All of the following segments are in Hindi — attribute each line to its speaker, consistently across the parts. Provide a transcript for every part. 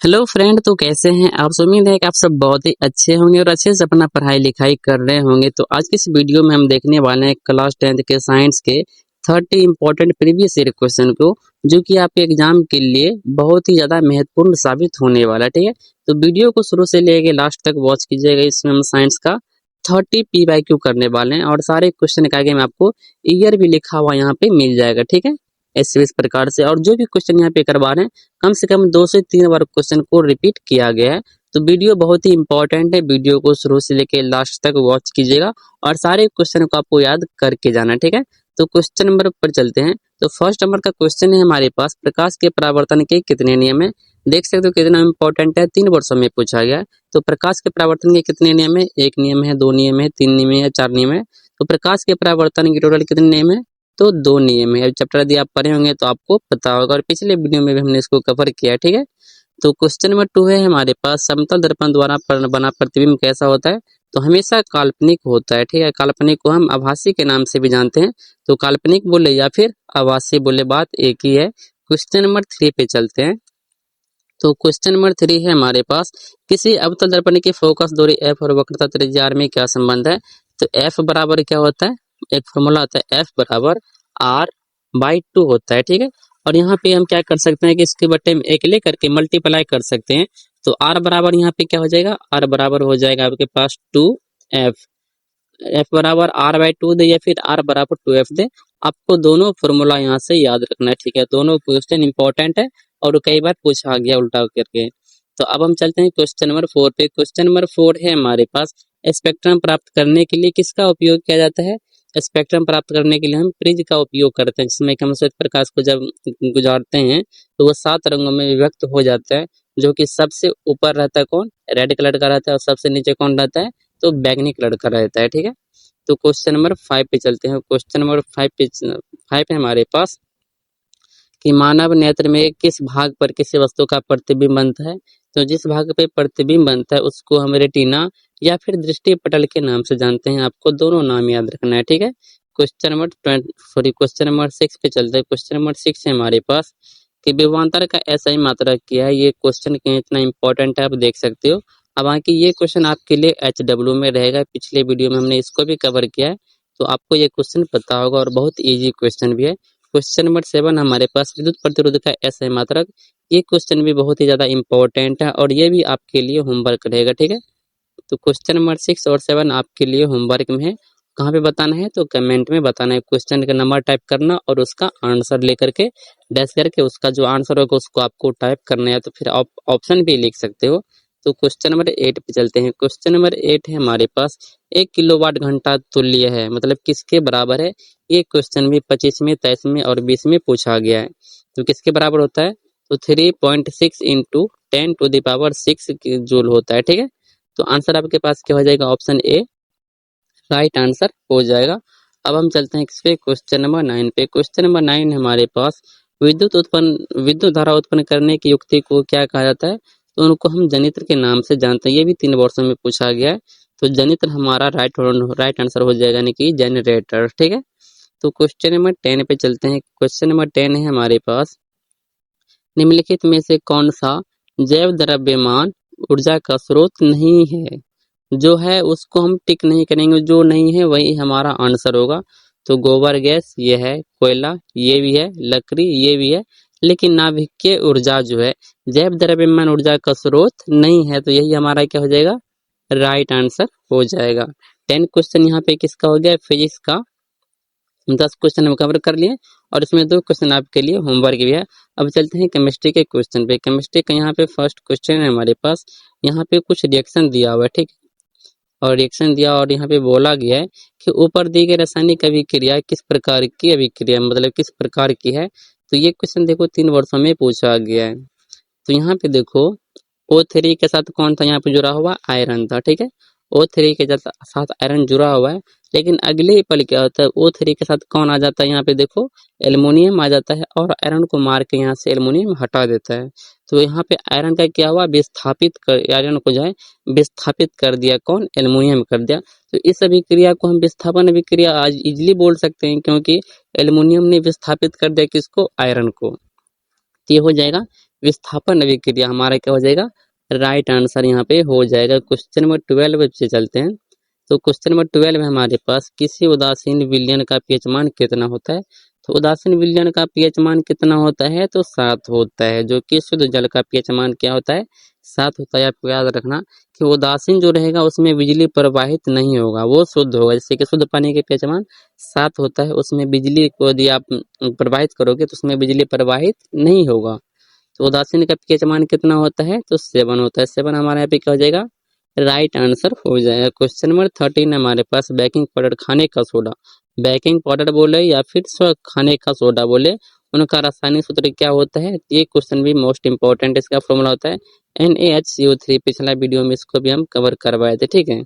Speaker 1: हेलो फ्रेंड, तो कैसे हैं आप। उम्मीद है कि आप सब बहुत ही अच्छे होंगे और अच्छे से अपना पढ़ाई लिखाई कर रहे होंगे। तो आज की इस वीडियो में हम देखने वाले हैं क्लास 10th के साइंस के 30 इंपॉर्टेंट प्रीवियस ईयर क्वेश्चन को, जो कि आपके एग्जाम के लिए बहुत ही ज्यादा महत्वपूर्ण साबित होने वाला है। ठीक है, तो वीडियो को शुरू से लेके लास्ट तक वॉच कीजिएगा। इसमें हम साइंस का 30 PYQ करने वाले हैं और सारे क्वेश्चन के आगे में आपको ईयर भी लिखा हुआ यहाँ पे मिल जाएगा। ठीक है, इस प्रकार से। और जो भी क्वेश्चन यहाँ पे करवा रहे हैं, कम से कम 2 से 3 बार क्वेश्चन को रिपीट किया गया है। तो वीडियो बहुत ही इंपॉर्टेंट है, वीडियो को शुरू से लेके लास्ट तक वॉच कीजिएगा और सारे क्वेश्चन को आपको याद करके जाना है। ठीक है, तो क्वेश्चन नंबर पर चलते हैं। तो फर्स्ट नंबर का क्वेश्चन है हमारे पास, प्रकाश के परावर्तन के कितने नियम है। देख सकते हो कितना इंपॉर्टेंट है, 3 वर्षों में पूछा गया है। तो प्रकाश के परावर्तन के कितने नियम है। 1 नियम है, 2 नियम है, 3 नियम है, 4 नियम है। तो प्रकाश के परावर्तन के टोटल कितने नियम है, तो 2 नियम है। अब चैप्टर यदि आप पढ़े होंगे तो आपको पता होगा और पिछले वीडियो में भी हमने इसको कवर किया है। ठीक है, तो क्वेश्चन नंबर 2 है हमारे पास, समतल दर्पण द्वारा बना प्रतिबिंब कैसा होता है। तो हमेशा काल्पनिक होता है। ठीक है, काल्पनिक को हम आभासी के नाम से भी जानते हैं। तो काल्पनिक बोले या फिर आभासी बोले, बात एक ही है। क्वेश्चन नंबर 3 पे चलते हैं। तो क्वेश्चन नंबर 3 है हमारे पास, किसी अवतल दर्पण की फोकस दूरी f और वक्रता त्रिज्या r में क्या संबंध है। तो f बराबर क्या होता है, एक फॉर्मूला होता है, f बराबर r/2 होता है। ठीक है, और यहाँ पे हम क्या कर सकते हैं कि इसके बट्टे में एक लेकर के मल्टीप्लाई कर सकते हैं। तो r बराबर यहाँ पे क्या हो जाएगा, r बराबर हो जाएगा आपके पास 2f। f बराबर r/2 दे या फिर r बराबर 2f दे, आपको दोनों फॉर्मूला यहाँ से याद रखना है। ठीक है, दोनों क्वेश्चन इंपॉर्टेंट है और कई बार पूछा गया उल्टा करके। तो अब हम चलते हैं क्वेश्चन नंबर 4 पे। क्वेश्चन नंबर 4 है हमारे पास, स्पेक्ट्रम प्राप्त करने के लिए किसका उपयोग किया जाता है। स्पेक्ट्रम प्राप्त करने के लिए हम प्रिज्म का उपयोग करते हैं, जिसमें हम श्वेत प्रकाश को जब गुजारते हैं तो वो 7 रंगों में विभक्त हो जाता है। जो कि सबसे ऊपर रहता है कौन, रेड कलर का रहता है, और सबसे नीचे कौन रहता है, तो बैंगनी कलर का रहता है। ठीक है, तो क्वेश्चन नंबर 5 पे चलते हैं। क्वेश्चन नंबर 5 है हमारे पास कि मानव नेत्र में किस भाग पर किसी वस्तु का प्रतिबिंब बनता है। तो जिस भाग पे प्रतिबिंब बनता है उसको हम रेटिना या फिर दृष्टि पटल के नाम से जानते हैं। आपको दोनों नाम याद रखना है। ठीक है, क्वेश्चन नंबर 6 पे चलते हैं। क्वेश्चन नंबर 6 है हमारे पास कि विभवांतर का SI मात्रक क्या है। ये क्वेश्चन इतना इंपॉर्टेंट है, आप देख सकते हो। अब बाकी ये क्वेश्चन आपके लिए HW में रहेगा, पिछले वीडियो में हमने इसको भी कवर किया है, तो आपको ये क्वेश्चन पता होगा और बहुत इजी क्वेश्चन भी है। क्वेश्चन नंबर 7 हमारे पास, विद्युत प्रतिरोध का SI मात्रक। ये क्वेश्चन भी बहुत ही ज्यादा इंपॉर्टेंट है और ये भी आपके लिए होमवर्क रहेगा। ठीक है, तो क्वेश्चन नंबर 6 और 7 आपके लिए होमवर्क में है। कहाँ पे बताना है, तो कमेंट में बताना है। क्वेश्चन का नंबर टाइप करना और उसका आंसर लेकर के डैश करके उसका जो आंसर होगा उसको आपको टाइप करना है, तो फिर आप ऑप्शन भी लिख सकते हो। तो क्वेश्चन नंबर 8 पे चलते हैं। क्वेश्चन नंबर 8 है हमारे पास, 1 किलोवाट घंटा तुल्य है, मतलब किसके बराबर है। ये क्वेश्चन भी 25 में, 23 में और 20 में पूछा गया है। तो किसके बराबर होता है, तो 3.6 इंटू 10⁶ जूल होता है। ठीक है, तो आंसर आपके पास क्या हो जाएगा, ऑप्शन ए राइट आंसर हो जाएगा। अब हम चलते हैं किस पे, क्वेश्चन नंबर 9 पे। क्वेश्चन नंबर 9 हमारे पास, विद्युत धारा उत्पन्न करने की युक्ति को क्या कहा जाता है। तो उनको हम जनित्र के नाम से जानते हैं। ये भी 3 वर्षों में पूछा गया है। तो जनित्र हमारा राइट आंसर हो जाएगा, यानी कि जनरेटर। ठीक है, तो क्वेश्चन नंबर 10 पे चलते हैं। क्वेश्चन नंबर 10 है हमारे पास, निम्नलिखित में से कौन सा जैव द्रव्यमान ऊर्जा का स्रोत नहीं है। जो है उसको हम टिक नहीं करेंगे, जो नहीं है वही हमारा आंसर होगा। तो गोबर गैस ये है, कोयला ये भी है, लकड़ी ये भी है, लेकिन नाभिकीय ऊर्जा जो है जैव द्रव्यमान ऊर्जा का स्रोत नहीं है। तो यही हमारा क्या हो जाएगा, राइट आंसर हो जाएगा। 10 क्वेश्चन यहाँ पे किसका हो गया, फिजिक्स का 10 क्वेश्चन हम कवर कर लिए और इसमें 2 क्वेश्चन आपके लिए होमवर्क भी है। अब चलते हैं केमिस्ट्री के क्वेश्चन पे। केमिस्ट्री का यहाँ पे फर्स्ट क्वेश्चन है हमारे पास, यहाँ पे कुछ रिएक्शन दिया हुआ है। ठीक, और रिएक्शन दिया और यहाँ पे बोला गया है कि ऊपर दी गई रासायनिक अभिक्रिया किस प्रकार की अभिक्रिया, मतलब किस प्रकार की है। तो ये क्वेश्चन देखो 3 वर्षों में पूछा गया है। तो यहाँ पे देखो O3 के साथ कौन था, यहाँ पे जुड़ा हुआ आयरन था। ठीक है, O3 के साथ आयरन जुड़ा हुआ है, लेकिन अगले ही पल क्या होता है, O3 के साथ कौन आ जाता है, यहाँ पे देखो एल्युमिनियम आ जाता है और आयरन को मार के यहाँ से एल्युमिनियम हटा देता है। तो यहाँ पे आयरन का क्या हुआ, विस्थापित कर, आयरन को जो है विस्थापित कर दिया, कौन, एल्युमिनियम कर दिया। तो इस अभिक्रिया को हम विस्थापन अभिक्रिया आज इजिली बोल सकते हैं, क्योंकि एल्युमिनियम ने विस्थापित कर दिया किसको, आयरन को। तो ये हो जाएगा विस्थापन अभिक्रिया हमारा क्या हो जाएगा, राइट आंसर यहाँ पे हो जाएगा। क्वेश्चन नंबर 12 पे चलते हैं। तो क्वेश्चन नंबर 12 है हमारे पास, किसी उदासीन विलयन का पीएच मान कितना होता है। तो उदासीन विलयन का पीएच मान कितना होता है, तो 7 होता है, जो कि शुद्ध जल का पीएच मान क्या होता है, 7 होता है। आपको याद रखना कि उदासीन जो रहेगा उसमें बिजली प्रवाहित नहीं होगा, वो शुद्ध होगा। जैसे कि शुद्ध पानी के पीएच मान 7 होता है, उसमें बिजली को यदि आप प्रवाहित करोगे तो उसमें बिजली प्रवाहित नहीं होगा। तो उदासीन का पीएच मान कितना होता है, तो 7 होता है। 7 हमारे यहाँ पे क्या हो जाएगा, राइट आंसर हो जाएगा। क्वेश्चन नंबर 13 हमारे पास, बेकिंग पाउडर खाने का सोडा, बेकिंग पाउडर बोले या फिर खाने का सोडा बोले, उनका रासायनिक सूत्र क्या होता है। ये क्वेश्चन भी मोस्ट इंपॉर्टेंट, इसका फॉर्मूला होता है NaHCO3। पिछला वीडियो में इसको भी हम कवर करवाए थे, ठीक है।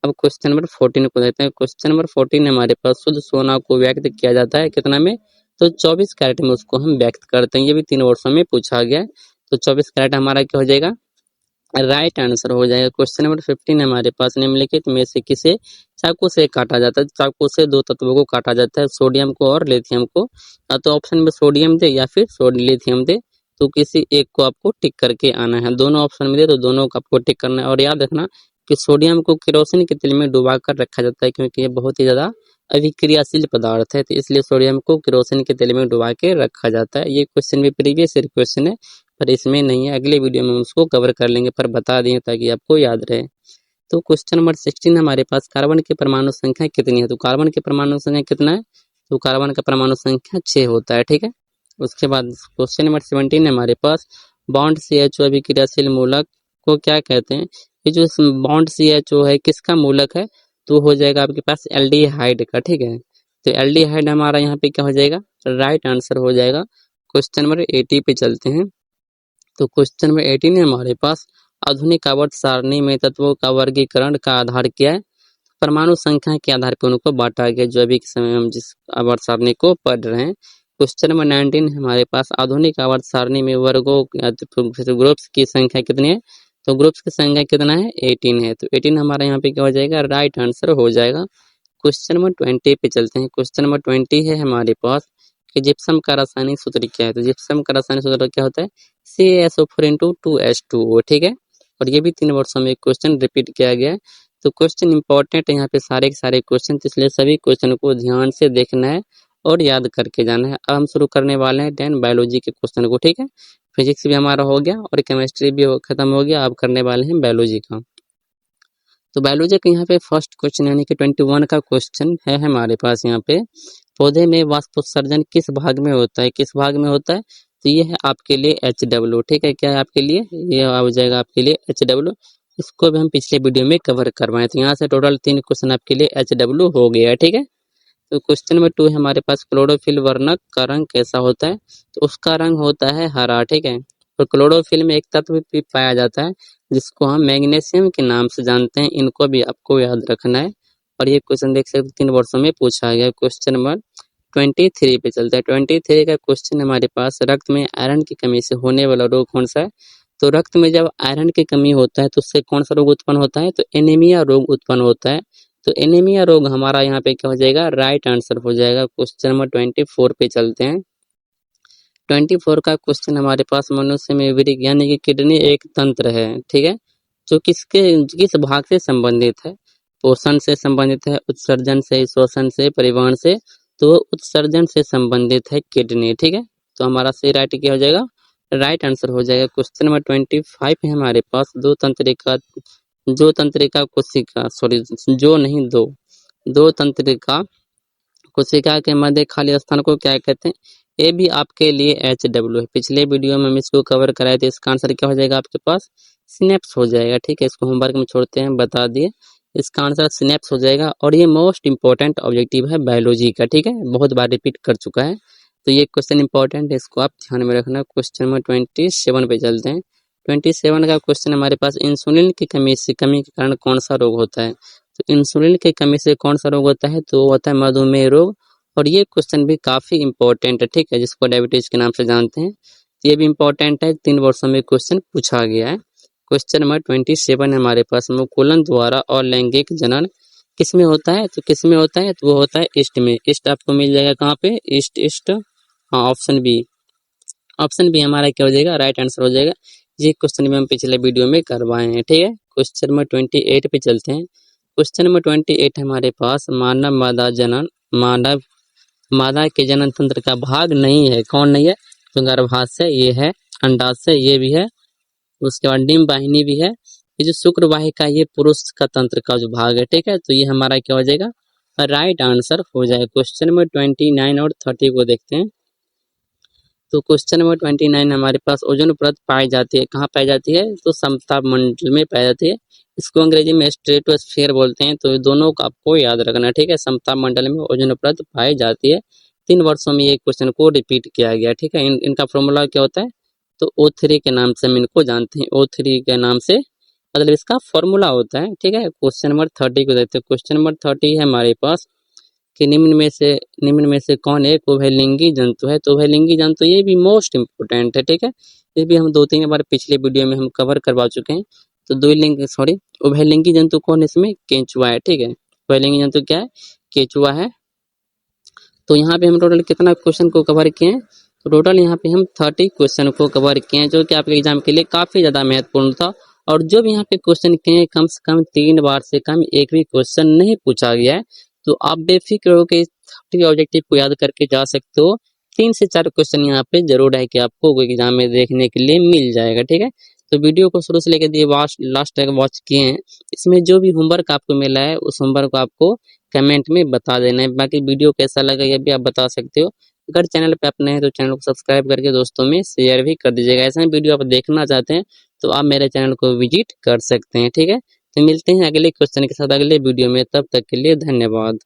Speaker 1: अब क्वेश्चन नंबर 14 को देखते हैं। क्वेश्चन नंबर 14 हमारे पास, शुद्ध सोना को व्यक्त किया जाता है कितना में, तो 24 कैरेट में उसको हम व्यक्त करते हैं। ये भी 3 वर्षों में पूछा गया है। तो 24 कैरेट हमारा क्या हो जाएगा, राइट आंसर हो जाएगा। क्वेश्चन नंबर 15 हमारे पास, निम्नलिखित में से किसे चाकू से काटा जाता है। चाकू से 2 तत्वों को काटा जाता है, सोडियम को और लिथियम को। या तो ऑप्शन में सोडियम दे या फिर लिथियम दे, तो किसी एक को आपको टिक करके आना है। दोनों ऑप्शन में दे तो दोनों को आपको टिक करना है। और याद रखना कि सोडियम को केरोसिन के तेल में डुबा कर रखा जाता है, क्योंकि ये बहुत ही ज्यादा अभिक्रियाशील पदार्थ है, तो इसलिए सोडियम को केरोसिन के तेल में डुबा के रखा जाता है। ये क्वेश्चन भी प्रीवियस ईयर क्वेश्चन है, पर इसमें नहीं है, अगले वीडियो में उसको कवर कर लेंगे, पर बता दिए ताकि आपको याद रहे। तो क्वेश्चन नंबर 16 हमारे पास, कार्बन की परमाणु संख्या कितनी है। तो कार्बन की परमाणु संख्या कितना है, तो कार्बन का परमाणु संख्या 6 होता है, ठीक है। उसके बाद क्वेश्चन नंबर 17 हमारे पास, बॉन्ड CHO अभिक्रियाशील मूलक को क्या कहते हैं। ये जो बॉन्ड CHO है किसका मूलक है, तो हो जाएगा आपके पास एल्डिहाइड का, ठीक है। तो एल्डिहाइड हमारा यहाँ पे क्या हो जाएगा, राइट आंसर हो जाएगा। क्वेश्चन नंबर 80 पे चलते हैं। तो क्वेश्चन नंबर 18 है हमारे पास, आधुनिक आवर्त सारणी में तत्वों का वर्गीकरण का आधार क्या है। परमाणु संख्या के आधार पर उनको बांटा गया, जो अभी के समय हम जिस आवर्त सारणी को पढ़ रहे हैं। क्वेश्चन नंबर 19 हमारे पास, आधुनिक आवर्त सारणी में वर्गों या तो ग्रुप्स की संख्या कितनी है। तो ग्रुप्स की संख्या कितना है, 18 है। तो 18 हमारा यहाँ पे क्या हो जाएगा, राइट आंसर हो जाएगा। क्वेश्चन नंबर 20 पे चलते हैं। क्वेश्चन नंबर 20 है हमारे पास कि जिप्सम का रासायनिक सूत्र क्या है। तो जिप्सम का रासायनिक सूत्र क्या होता है, CaSO4 × 2H2O, ठीक है। और ये भी 3 वर्षों में क्वेश्चन रिपीट किया गया है। तो क्वेश्चन इंपॉर्टेंट है यहाँ पे सारे के सारे क्वेश्चन, तो इसलिए सभी क्वेश्चन को ध्यान से देखना है और याद करके जाना है। अब हम शुरू करने वाले हैं 10 बायोलॉजी के क्वेश्चन को, ठीक है। फिजिक्स भी हमारा हो गया और केमिस्ट्री भी खत्म हो गया, अब करने वाले हैं बायोलॉजी का। तो बायोलॉजी का यहाँ पे फर्स्ट क्वेश्चन यानी कि 21 का क्वेश्चन है हमारे पास यहाँ पे, पौधे में वाष्पोत्सर्जन किस भाग में होता है, किस भाग में होता है। तो ये है आपके लिए HW, ठीक है। क्या है आपके लिए, ये आ जाएगा आपके लिए HW। इसको भी हम पिछले वीडियो में कवर करवाए, तो यहाँ से टोटल 3 क्वेश्चन आपके लिए HW हो गया, ठीक है। तो क्वेश्चन नंबर 2 है हमारे पास, क्लोरोफिल वर्णक का रंग कैसा होता है। तो उसका रंग होता है हरा, ठीक है। और क्लोरोफिल में एक तत्व भी पाया जाता है जिसको हम मैग्नीशियम के नाम से जानते हैं, इनको भी आपको याद रखना है। और ये क्वेश्चन देख सकते 3 वर्षों में पूछा गया। क्वेश्चन नंबर 23 पे चलता है। 23 का क्वेश्चन हमारे पास, रक्त में आयरन की कमी से होने वाला रोग कौन सा है। तो रक्त में जब आयरन की कमी होता है तो उससे कौन सा रोग उत्पन्न होता है, तो एनीमिया रोग उत्पन्न होता है। तो एनीमिया रोग हमारा यहाँ पे क्या हो जाएगा, राइट आंसर हो जाएगा। क्वेश्चन नंबर 24 पे चलते हैं। 24 का क्वेश्चन हमारे पास, मनुष्य में वृक्क यानी कि किडनी एक तंत्र है, ठीक है, जो किस भाग से संबंधित है। पोषण से संबंधित है, उत्सर्जन से, शोषण से, परिवहन से। तो उत्सर्जन से संबंधित है किडनी, ठीक है। तो हमारा सही राइट क्या हो जाएगा, राइट आंसर हो जाएगा। क्वेश्चन नंबर 25 है हमारे पास, दो तंत्रिका कोशिका, सॉरी जो नहीं दो तंत्रिका कोशिका के मध्य खाली स्थान को क्या कहते हैं। ये भी आपके लिए HW है, पिछले वीडियो में हम इसको कवर कराए थे। इसका आंसर क्या हो जाएगा आपके पास, सिनेप्स हो जाएगा, ठीक है। इसको होमवर्क में छोड़ते हैं, बता दिए, इसका आंसर सिनेप्स हो जाएगा। और ये मोस्ट इंपॉर्टेंट ऑब्जेक्टिव है बायोलॉजी का, ठीक है, बहुत बार रिपीट कर चुका है, तो ये क्वेश्चन इंपॉर्टेंट है, इसको आप ध्यान में रखना। क्वेश्चन नंबर 27 पे चलते हैं। 27 का क्वेश्चन हमारे पास, इंसुलिन की कमी के कारण कौन सा रोग होता है। तो इंसुलिन की कमी से कौन सा रोग होता है, तो होता है मधुमेह रोग। और ये क्वेश्चन भी काफी इंपॉर्टेंट है, ठीक है, जिसको डायबिटीज के नाम से जानते हैं। ये भी इंपॉर्टेंट है, 3 वर्षों में क्वेश्चन पूछा गया है। क्वेश्चन नंबर 27 हमारे पास, मुकुलन द्वारा और लैंगिक जनन किसमें होता है। तो किसमें होता है, तो वो होता है ईस्ट में। ईस्ट आपको मिल जाएगा कहाँ पे, ईस्ट, हाँ ऑप्शन बी, ऑप्शन बी हमारा क्या हो जाएगा, राइट आंसर हो जाएगा। ये क्वेश्चन भी हम पिछले वीडियो में करवाए हैं, ठीक है। क्वेश्चन नंबर 28 पे चलते हैं। क्वेश्चन नंबर 28 हमारे पास, मानव मादा के जनन तंत्र का भाग नहीं है। कौन नहीं है? तो गर्भाशय ये है, अंडाशय ये भी है, उसके बाद डिंब वाहिनी भी है। ये जो शुक्र वाहिका ये पुरुष का तंत्र का जो भाग है, ठीक है। तो ये हमारा क्या हो जाएगा, राइट आंसर हो जाएगा। क्वेश्चन नंबर 29 और 30 को देखते हैं। तो क्वेश्चन नंबर 29 हमारे पास, ओजोन परत पाई जाती है, कहाँ पाई जाती है? तो समताप मंडल में पाई जाती है। इसको अंग्रेजी में स्ट्रेटोस्फीयर बोलते हैं। तो दोनों को आपको याद रखना, ठीक है। समताप मंडल में ओजोन परत पाई जाती है। 3 वर्षों में ये क्वेश्चन को रिपीट किया गया, ठीक है। इनका फॉर्मूला क्या होता है? तो O3 के नाम से हम इनको जानते हैं। O3 के नाम से मतलब इसका फॉर्मूला होता है, ठीक है। क्वेश्चन नंबर 30 को देखते हैं। क्वेश्चन नंबर 30 है हमारे पास कि निम्न में से कौन एक उभयलिंगी जंतु है? तो उभयलिंगी जंतु ये भी मोस्ट इंपोर्टेंट है, ठीक है। ये भी हम 2-3 बार पिछले वीडियो में हम कवर करवा चुके हैं। तो उभयलिंगी जंतु कौन है इसमें? केंचुआ है, ठीक है। उभयलिंगी जंतु क्या है? केंचुआ है। तो यहाँ पे हम टोटल कितना क्वेश्चन को कवर किए हैं? तो टोटल यहाँ पे हम 30 क्वेश्चन को कवर किए हैं, जो कि आपके एग्जाम के लिए काफी ज्यादा महत्वपूर्ण था। और जो भी यहाँ पे क्वेश्चन किए हैं, कम से कम 3 बार से कम एक भी क्वेश्चन नहीं पूछा गया है। तो आप बेफिक्र होकर 30 ऑब्जेक्टिव को याद करके जा सकते हो। 3 से 4 क्वेश्चन यहाँ पे जरूर है कि आपको एग्जाम में देखने के लिए मिल जाएगा, ठीक है। तो वीडियो को शुरू से लेकर लास्ट तक वॉच किए हैं। इसमें जो भी होमवर्क आपको मिला है, उस होमवर्क को आपको कमेंट में बता देना है। बाकी वीडियो कैसा लगा ये भी आप बता सकते हो। अगर चैनल पे आप नए हैं तो चैनल को सब्सक्राइब करके दोस्तों में शेयर भी कर दीजिएगा। ऐसा वीडियो आप देखना चाहते हैं तो आप मेरे चैनल को विजिट कर सकते हैं, ठीक है। तो मिलते हैं अगले क्वेश्चन के साथ अगले वीडियो में, तब तक के लिए धन्यवाद।